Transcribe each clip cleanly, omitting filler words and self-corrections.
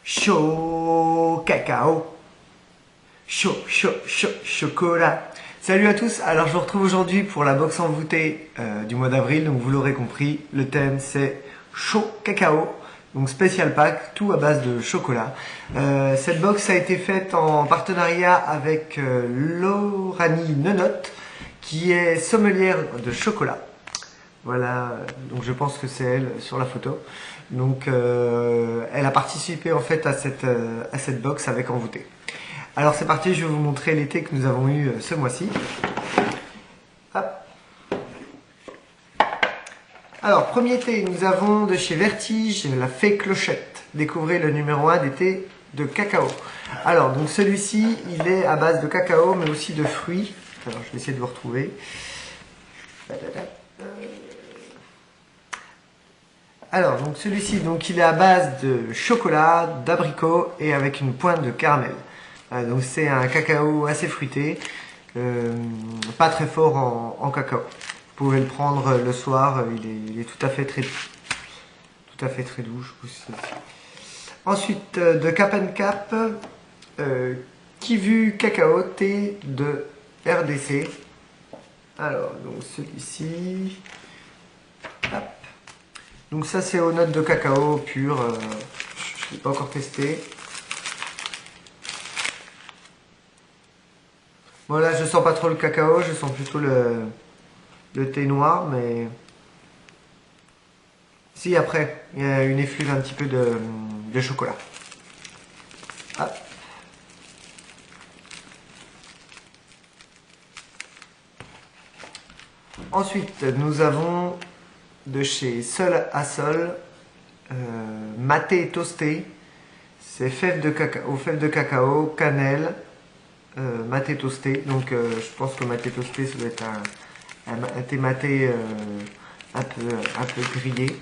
chaud cacao, chocolat. Salut à tous, alors je vous retrouve aujourd'hui pour la box envoûtée du mois d'avril. Donc vous l'aurez compris, le thème c'est chaud cacao, donc spécial pack, tout à base de chocolat. Cette box a été faite en partenariat avec Lauranie Nenotte, qui est sommelière de chocolat. Voilà, donc je pense que c'est elle sur la photo. Donc elle a participé en fait à cette box avec envoûté. Alors c'est parti, je vais vous montrer les thés que nous avons eu ce mois-ci. Alors premier thé, nous avons de chez Vertige la Fée Clochette. Découvrez le numéro 1 des thés de cacao. Alors donc celui-ci, il est à base de cacao mais aussi de fruits. Alors je vais essayer de vous retrouver. Alors, donc celui-ci, donc il est à base de chocolat, d'abricot et avec une pointe de caramel. Donc c'est un cacao assez fruité, pas très fort en cacao. Vous pouvez le prendre le soir, il est tout à fait très doux. Ensuite, de Cap & Cap, Kivu Cacao, thé de RDC. Alors, donc celui-ci. Hop. Donc ça c'est aux notes de cacao pur, je ne l'ai pas encore testé. Voilà, je sens pas trop le cacao, je sens plutôt le thé noir, mais... Si après, il y a une effluve un petit peu de chocolat. Hop. Ensuite, nous avons de chez Sol à Sol, maté toasté, c'est fèves de cacao, cannelle, maté toasté. Donc je pense que maté toasté ça doit être un thé maté un peu grillé.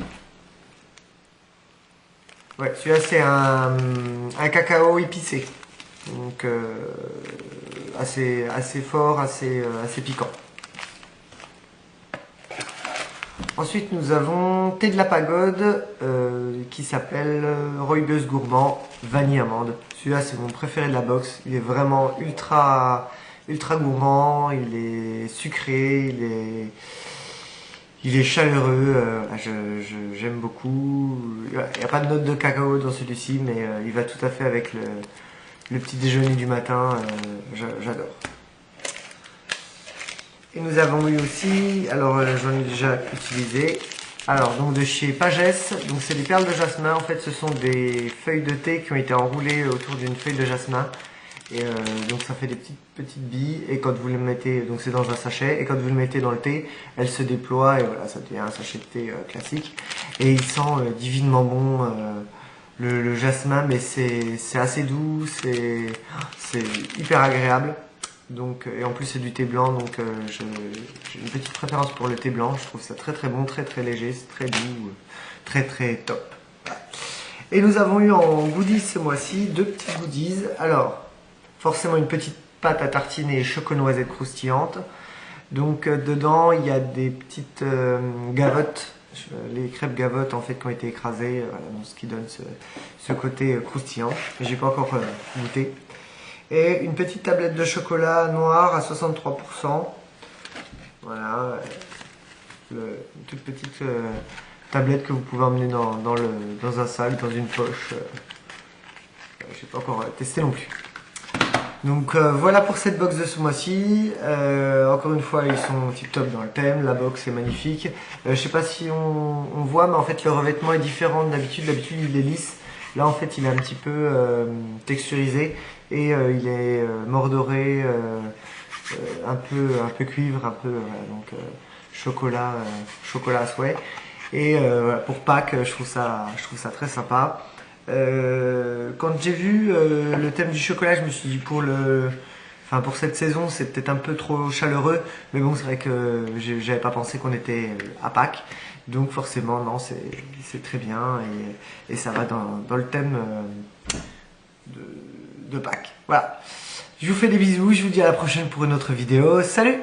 Ouais, celui-là c'est un cacao épicé, donc assez fort, assez piquant. Ensuite, nous avons thé de la pagode qui s'appelle Rooibos Gourmand Vanille Amande. Celui-là, c'est mon préféré de la box. Il est vraiment ultra gourmand, il est sucré, il est chaleureux. J'aime beaucoup. Il n'y a pas de note de cacao dans celui-ci, mais il va tout à fait avec le petit déjeuner du matin. J'adore. Et nous avons eu aussi, alors j'en ai déjà utilisé, alors donc de chez Pagès, donc c'est des perles de jasmin, en fait ce sont des feuilles de thé qui ont été enroulées autour d'une feuille de jasmin, et donc ça fait des petites billes, et quand vous le mettez, donc c'est dans un sachet, et quand vous le mettez dans le thé, elle se déploie, et voilà, ça devient un sachet de thé classique, et il sent divinement bon, le jasmin, mais c'est assez doux, c'est hyper agréable. Donc, et en plus c'est du thé blanc, donc j'ai une petite préférence pour le thé blanc. Je trouve ça très bon, très léger, c'est très doux, très top. Et nous avons eu en goodies ce mois-ci deux petits goodies. Alors, forcément une petite pâte à tartiner choco-noisette croustillante. Donc dedans il y a des petites gavottes, les crêpes gavottes en fait qui ont été écrasées, voilà, donc ce qui donne ce côté croustillant. J'ai pas encore goûté. Et une petite tablette de chocolat noir à 63%. Voilà, une toute petite tablette que vous pouvez emmener dans un sac, dans une poche. Je n'ai pas encore testé non plus. Donc voilà pour cette box de ce mois-ci. Encore une fois, ils sont tip top dans le thème. La box est magnifique. Je ne sais pas si on voit, mais en fait le revêtement est différent d'habitude. D'habitude il est lisse. Là en fait il est un petit peu texturisé et il est mordoré, un peu cuivre, un peu donc chocolat à souhait. Et voilà, pour Pâques, je trouve ça très sympa. Quand j'ai vu le thème du chocolat, je me suis dit pour cette saison c'est peut-être un peu trop chaleureux, mais bon c'est vrai que j'avais pas pensé qu'on était à Pâques. Donc forcément, non, c'est très bien et ça va dans le thème de Pâques. Voilà. Je vous fais des bisous, je vous dis à la prochaine pour une autre vidéo. Salut!